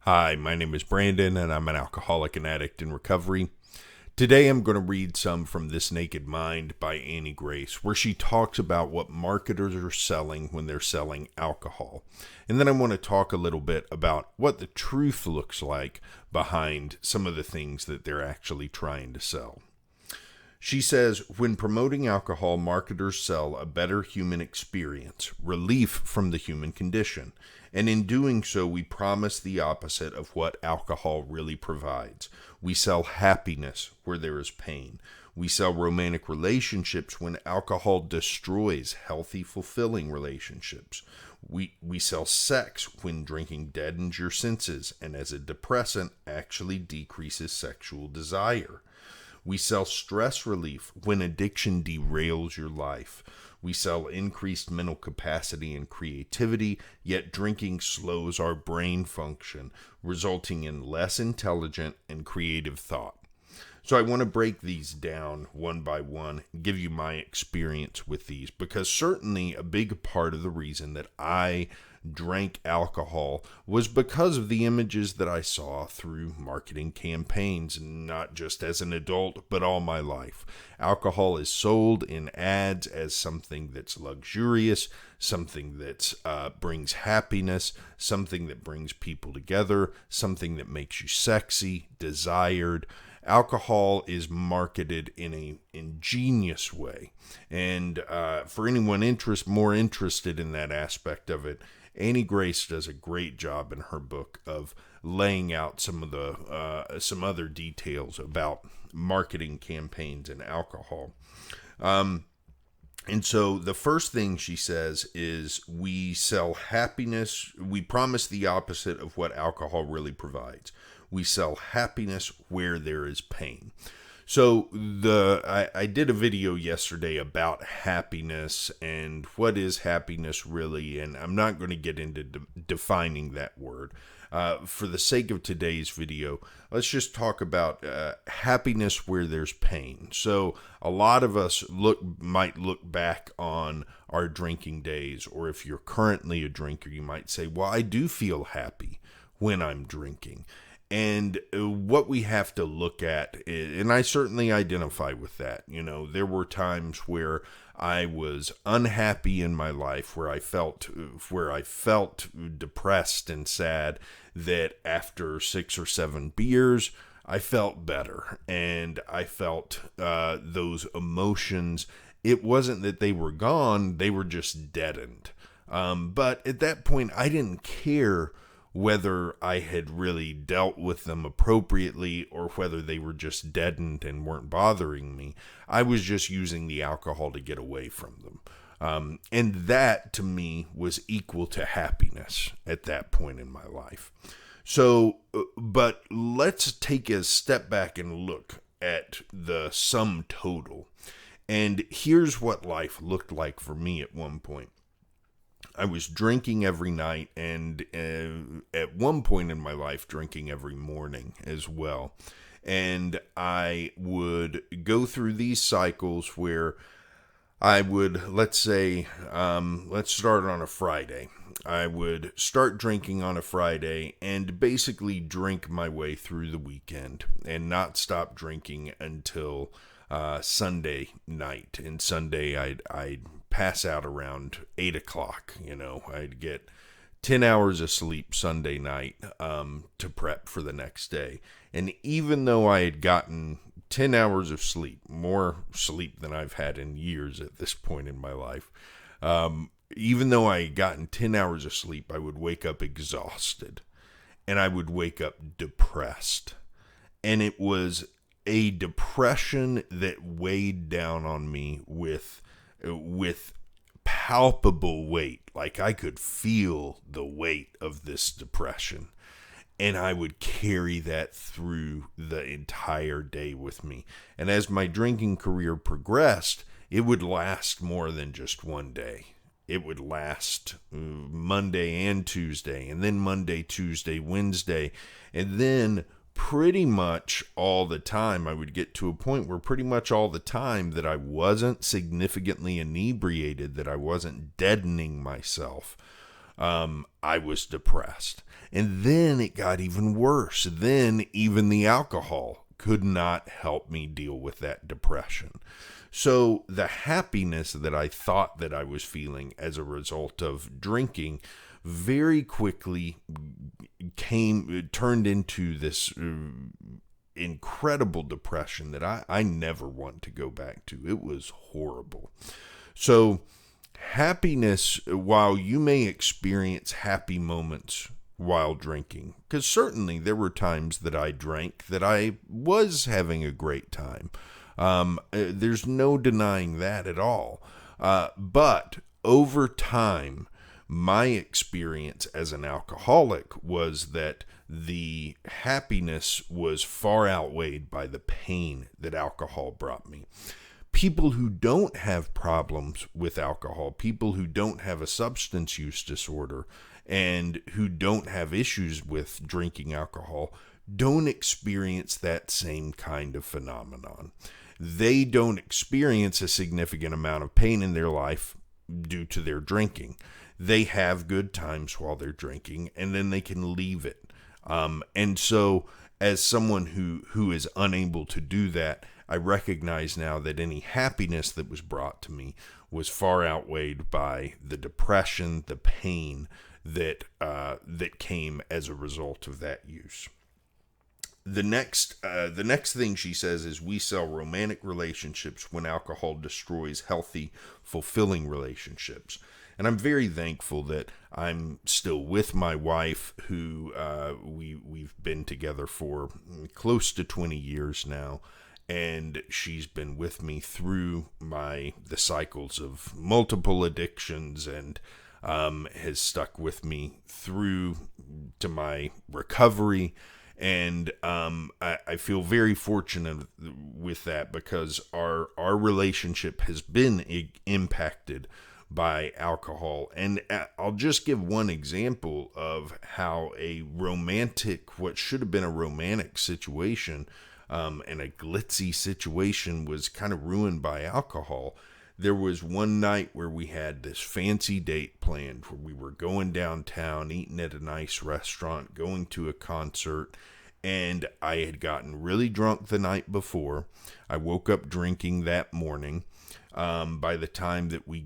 Hi, my name is Brandon, and I'm an alcoholic and addict in recovery. Today I'm going to read some from This Naked Mind by Annie Grace, where she talks about what marketers are selling when they're selling alcohol. And then I want to talk a little bit about what the truth looks like behind some of the things that they're actually trying to sell. She says, when promoting alcohol, marketers sell a better human experience, relief from the human condition. And in doing so, we promise the opposite of what alcohol really provides. We sell happiness where there is pain. We sell romantic relationships when alcohol destroys healthy, fulfilling relationships. We sell sex when drinking deadens your senses and as a depressant actually decreases sexual desire. We sell stress relief when addiction derails your life. We sell increased mental capacity and creativity, yet drinking slows our brain function, resulting in less intelligent and creative thought. So I want to break these down one by one, give you my experience with these, because certainly a big part of the reason that I drank alcohol was because of the images that I saw through marketing campaigns, not just as an adult, but all my life. Alcohol is sold in ads as something that's luxurious, something that brings happiness, something that brings people together, something that makes you sexy, desired. Alcohol is marketed in an ingenious way, and for anyone more interested in that aspect of it, Annie Grace does a great job in her book of laying out some of the some other details about marketing campaigns and alcohol. And so the first thing she says is we sell happiness. We promise the opposite of what alcohol really provides. We sell happiness where there is pain. So I did a video yesterday about happiness and what is happiness really, and I'm not going to get into defining that word. For the sake of today's video, let's just talk about happiness where there's pain. So a lot of us might look back on our drinking days, or if you're currently a drinker, you might say, well, I do feel happy when I'm drinking. And what we have to look at, and I certainly identify with that. You know, there were times where I was unhappy in my life, where I felt depressed and sad, that after 6 or 7 beers, I felt better, and I felt those emotions. It wasn't that they were gone, they were just deadened. But at that point, I didn't care whether I had really dealt with them appropriately or whether they were just deadened and weren't bothering me. I was just using the alcohol to get away from them. And that, to me, was equal to happiness at that point in my life. So, but let's take a step back and look at the sum total. And here's what life looked like for me at one point. I was drinking every night, and at one point in my life, drinking every morning as well. And I would go through these cycles where I would, let's say, let's start on a Friday. I would start drinking on a Friday and basically drink my way through the weekend and not stop drinking until Sunday night. And Sunday, I'd pass out around 8 o'clock. You know, I'd get 10 hours of sleep Sunday night to prep for the next day. And even though I had gotten 10 hours of sleep, more sleep than I've had in years at this point in my life, even though I had gotten 10 hours of sleep, I would wake up exhausted, and I would wake up depressed. And it was a depression that weighed down on me with palpable weight. Like I could feel the weight of this depression, and I would carry that through the entire day with me. And as my drinking career progressed, it would last more than just one day. It would last Monday and Tuesday, and then Monday, Tuesday, Wednesday, and then pretty much all the time, I would get to a point where pretty much all the time that I wasn't significantly inebriated, that I wasn't deadening myself, I was depressed. And then it got even worse. Then even the alcohol could not help me deal with that depression. So the happiness that I thought that I was feeling as a result of drinking very quickly turned into this incredible depression that I never want to go back to. It was horrible. So happiness, while you may experience happy moments while drinking, because certainly there were times that I drank that I was having a great time. There's no denying that at all. But over time, my experience as an alcoholic was that the happiness was far outweighed by the pain that alcohol brought me. People who don't have problems with alcohol, people who don't have a substance use disorder, and who don't have issues with drinking alcohol, don't experience that same kind of phenomenon. They don't experience a significant amount of pain in their life due to their drinking. They have good times while they're drinking, and then they can leave it. And so as someone who is unable to do that, I recognize now that any happiness that was brought to me was far outweighed by the depression, the pain that came as a result of that use. The next thing she says is, we sell romantic relationships when alcohol destroys healthy, fulfilling relationships. And I'm very thankful that I'm still with my wife, who we've been together for close to 20 years now. And she's been with me through the cycles of multiple addictions, and has stuck with me through to my recovery. And I feel very fortunate with that, because our relationship has been impacted by alcohol. And I'll just give one example of how what should have been a romantic situation, and a glitzy situation, was kind of ruined by alcohol. There was one night where we had this fancy date planned, where we were going downtown, eating at a nice restaurant, going to a concert, and I had gotten really drunk the night before. I woke up drinking that morning. By the time that we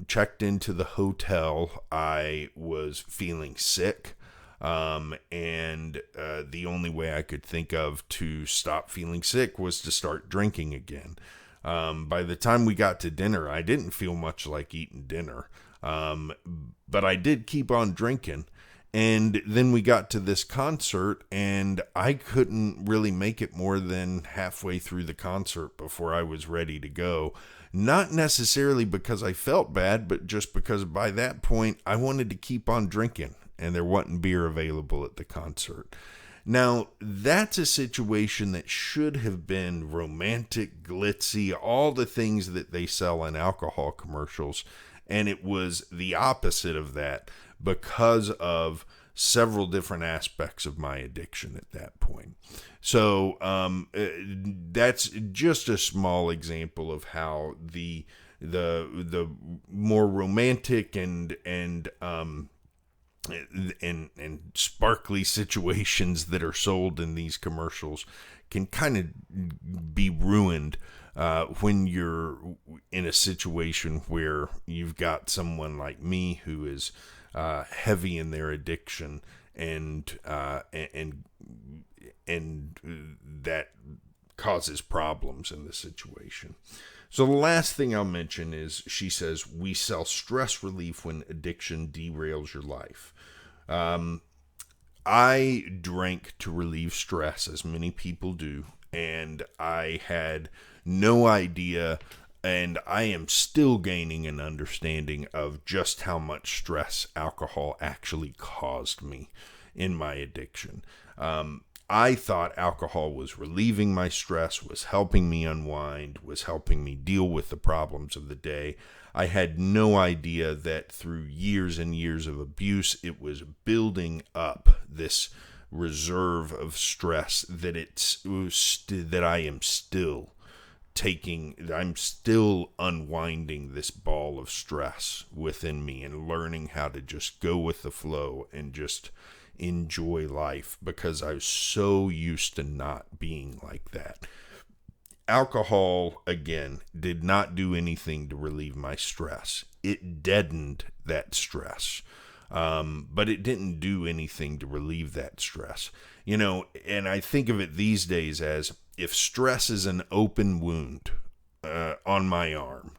checked into the hotel, I was feeling sick. And the only way I could think of to stop feeling sick was to start drinking again. By the time we got to dinner, I didn't feel much like eating dinner. But I did keep on drinking. And then we got to this concert, and I couldn't really make it more than halfway through the concert before I was ready to go. Not necessarily because I felt bad, but just because by that point I wanted to keep on drinking, and there wasn't beer available at the concert. Now, that's a situation that should have been romantic, glitzy, all the things that they sell in alcohol commercials, and it was the opposite of that, because of several different aspects of my addiction at that point. So that's just a small example of how the more romantic and sparkly situations that are sold in these commercials can kind of be ruined when you're in a situation where you've got someone like me who is heavy in their addiction, and that causes problems in the situation. So the last thing I'll mention is, she says, we sell stress relief when addiction derails your life. I drank to relieve stress, as many people do, and I had no idea, and I am still gaining an understanding of just how much stress alcohol actually caused me in my addiction. I thought alcohol was relieving my stress, was helping me unwind, was helping me deal with the problems of the day. I had no idea that through years and years of abuse, it was building up this reserve of stress that that I am still I'm still unwinding this ball of stress within me and learning how to just go with the flow and just enjoy life, because I was so used to not being like that. Alcohol, again, did not do anything to relieve my stress. It deadened that stress. But it didn't do anything to relieve that stress. And I think of it these days as, if stress is an open wound on my arm,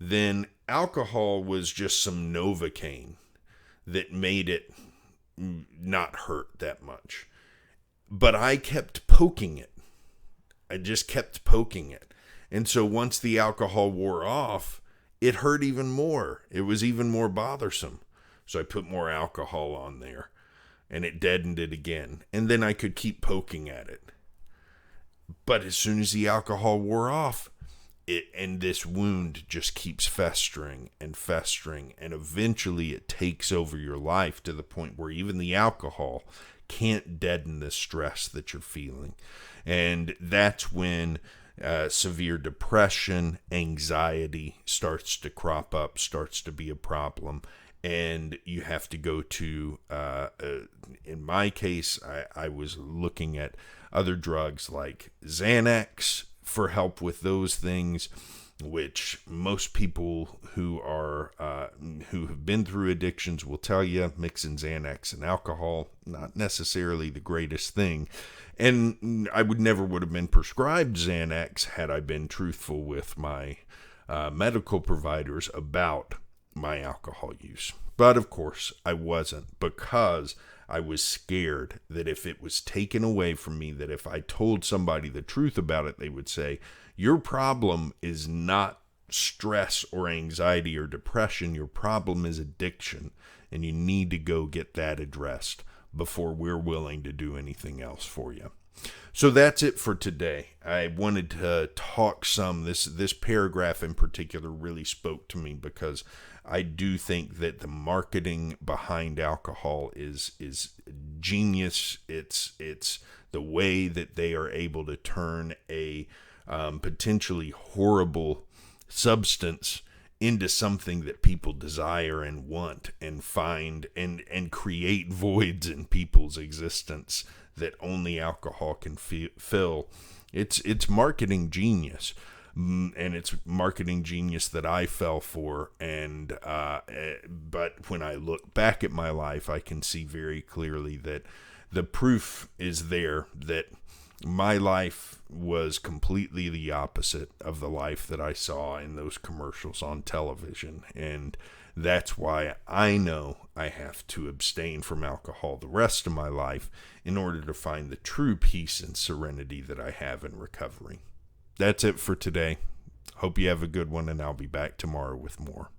then alcohol was just some Novocaine that made it not hurt that much. But I kept poking it. I just kept poking it. And so once the alcohol wore off, it hurt even more. It was even more bothersome. So I put more alcohol on there, and it deadened it again. And then I could keep poking at it. But as soon as the alcohol wore off, and this wound just keeps festering, and eventually it takes over your life to the point where even the alcohol can't deaden the stress that you're feeling. And that's when severe depression, anxiety starts to crop up, starts to be a problem. And you have to go to, in my case, I was looking at other drugs like Xanax for help with those things, which most people who have been through addictions will tell you, mixing Xanax and alcohol, not necessarily the greatest thing. And I would have been prescribed Xanax had I been truthful with my medical providers about my alcohol use. But of course I wasn't, because I was scared that if it was taken away from me, that if I told somebody the truth about it, they would say, your problem is not stress or anxiety or depression. Your problem is addiction, and you need to go get that addressed before we're willing to do anything else for you. So that's it for today. I wanted to talk some. This paragraph in particular really spoke to me, because I do think that the marketing behind alcohol is genius. It's the way that they are able to turn a potentially horrible substance into something that people desire and want and find, and create voids in people's existence that only alcohol can fill. It's marketing genius. And it's marketing genius that I fell for. But when I look back at my life, I can see very clearly that the proof is there that my life was completely the opposite of the life that I saw in those commercials on television. And that's why I know I have to abstain from alcohol the rest of my life in order to find the true peace and serenity that I have in recovery. That's it for today. Hope you have a good one, and I'll be back tomorrow with more.